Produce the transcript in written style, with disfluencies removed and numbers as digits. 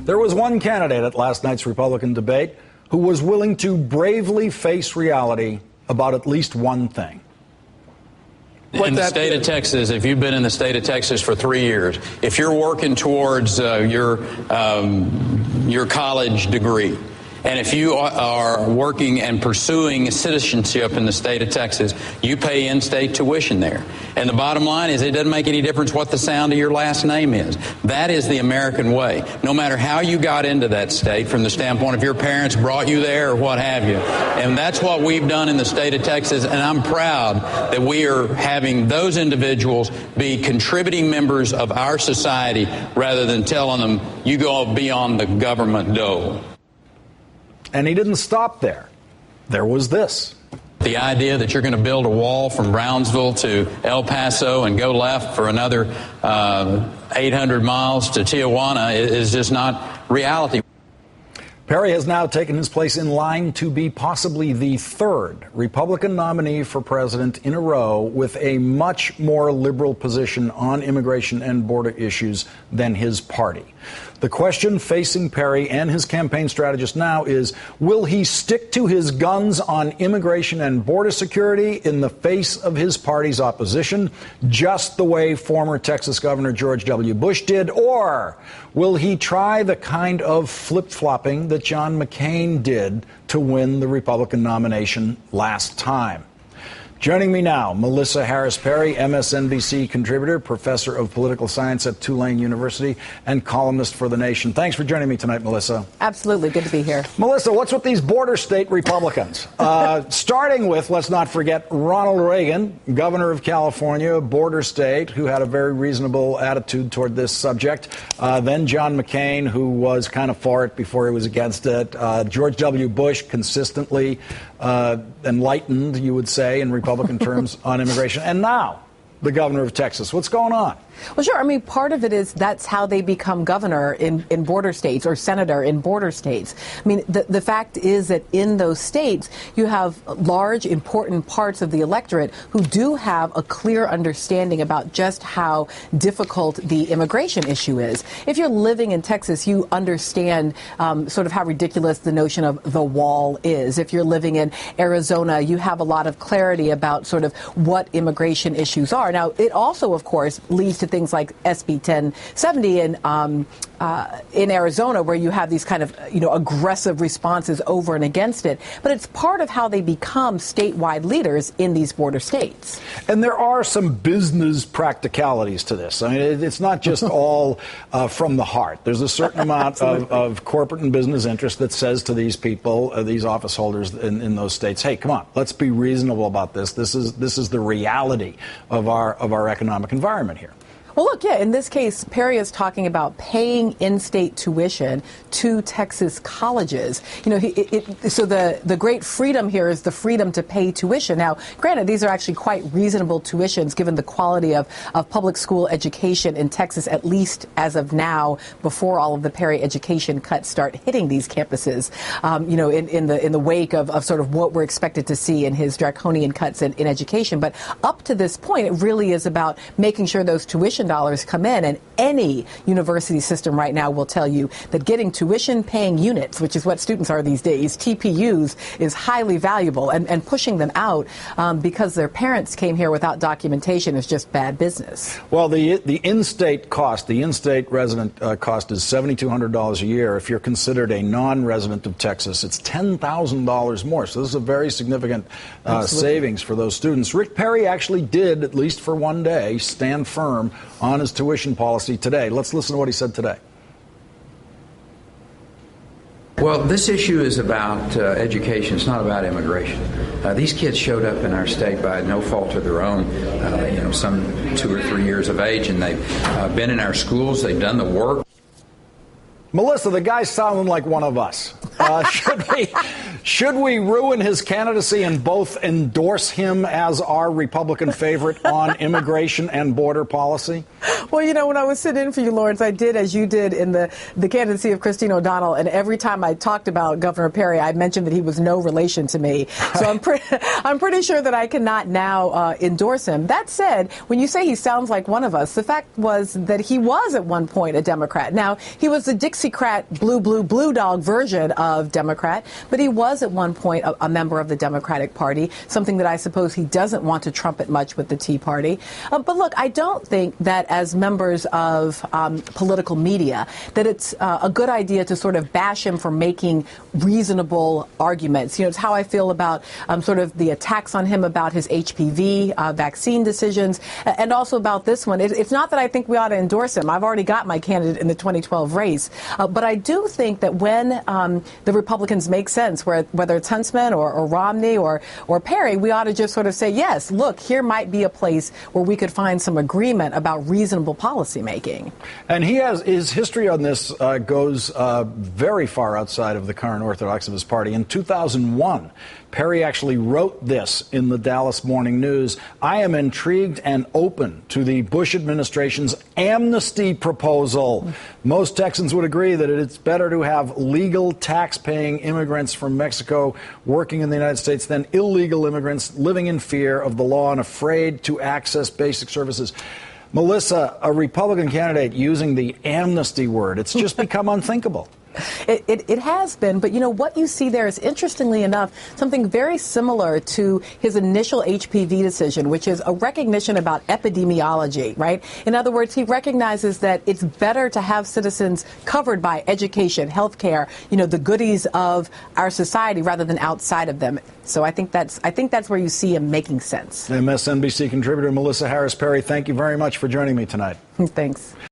There was one candidate at last night's Republican debate who was willing to bravely face reality about at least one thing. In the state of Texas, if you've been in the state of Texas for 3 years, if you're working towards your college degree, and if you are working and pursuing citizenship in the state of Texas, you pay in-state tuition there. And the bottom line is it doesn't make any difference what the sound of your last name is. That is the American way. No matter how you got into that state, from the standpoint of your parents brought you there or what have you. And that's what we've done in the state of Texas, and I'm proud that we are having those individuals be contributing members of our society rather than telling them, you go be on the government dole. And he didn't stop there. There was this. The idea that you're going to build a wall from Brownsville to El Paso and go left for another 800 miles to Tijuana is just not reality. Perry has now taken his place in line to be possibly the third Republican nominee for president in a row with a much more liberal position on immigration and border issues than his party. The question facing Perry and his campaign strategist now is, will he stick to his guns on immigration and border security in the face of his party's opposition, just the way former Texas Governor George W. Bush did, or will he try the kind of flip-flopping that John McCain did to win the Republican nomination last time? Joining me now, Melissa Harris Perry, MSNBC contributor, professor of political science at Tulane University, and columnist for The Nation. Thanks for joining me tonight, Melissa. Absolutely. Good to be here. Melissa, what's with these border state Republicans? Starting with, let's not forget, Ronald Reagan, governor of California, border state, who had a very reasonable attitude toward this subject. Then John McCain, who was kind of for it before he was against it. George W. Bush, consistently enlightened, you would say, in Republican terms on immigration. And now, the governor of Texas. What's going on? Well, sure. I mean, part of it is that's how they become governor in border states or senator in border states. I mean, the fact is that in those states, you have large, important parts of the electorate who do have a clear understanding about just how difficult the immigration issue is. If you're living in Texas, you understand sort of how ridiculous the notion of the wall is. If you're living in Arizona, you have a lot of clarity about sort of what immigration issues are. Now, it also, of course, leads to things like SB 1070 in Arizona, where you have these kind of, aggressive responses over and against it. But it's part of how they become statewide leaders in these border states. And there are some business practicalities to this. I mean, it's not just all from the heart. There's a certain amount of corporate and business interest that says to these people, these office holders in those states, hey, come on, let's be reasonable about this. This is the reality of our economic environment here. Well, look, yeah, in this case, Perry is talking about paying in-state tuition to Texas colleges. So the great freedom here is the freedom to pay tuition. Now, granted, these are actually quite reasonable tuitions given the quality of public school education in Texas, at least as of now, before all of the Perry education cuts start hitting these campuses, in the wake of sort of what we're expected to see in his draconian cuts in education. But up to this point, it really is about making sure those tuition dollars come in, and any university system right now will tell you that getting tuition paying units, which is what students are these days, TPUs, is highly valuable, and pushing them out because their parents came here without documentation is just bad business. Well, the in-state cost, the in-state resident cost is $7,200 a year. If you're considered a non-resident of Texas, it's $10,000 more. So this is a very significant savings for those students. Rick Perry actually did, at least for one day, stand firm on his tuition policy today. Let's listen to what he said today. Well, this issue is about education. It's not about immigration. These kids showed up in our state by no fault of their own, some 2 or 3 years of age, and they've been in our schools. They've done the Should we ruin his candidacy and both endorse him as our Republican favorite on immigration and border policy? Well, you know, when I was sitting in for you, Lawrence, I did as you did in the candidacy of Christine O'Donnell, and every time I talked about Governor Perry, I mentioned that he was no relation to me. So I'm pretty sure that I cannot now endorse him. That said, when you say he sounds like one of us, the fact was that he was at one point a Democrat. Now, he was the Dixiecrat blue dog version of Democrat, but he was at one point a member of the Democratic Party, something that I suppose he doesn't want to trumpet much with the Tea Party. But look, I don't think that as members of political media that it's a good idea to sort of bash him for making reasonable arguments. You know, it's how I feel about sort of the attacks on him about his HPV vaccine decisions, and also about this one. It's not that I think we ought to endorse him. I've already got my candidate in the 2012 race. But I do think that when the Republicans make sense, whether it's Huntsman or Romney or Perry, we ought to just sort of say, yes, look, here might be a place where we could find some agreement about reasonable policy making. And his history on this goes very far outside of the current orthodox of his party. In 2001, Perry actually wrote this in the Dallas Morning News: "I am intrigued and open to the Bush administration's amnesty proposal. Most Texans would agree that it's better to have legal tax-paying immigrants from Mexico working in the United States than illegal immigrants living in fear of the law and afraid to access basic services." Melissa, a Republican candidate using the amnesty word, it's just become unthinkable. It has been, but you know what you see there is, interestingly enough, something very similar to his initial HPV decision, which is a recognition about epidemiology, right? In other words, he recognizes that it's better to have citizens covered by education, healthcare, you know, the goodies of our society rather than outside of them. So I think that's where you see him making sense. MSNBC contributor Melissa Harris Perry, thank you very much for joining me tonight. Thanks.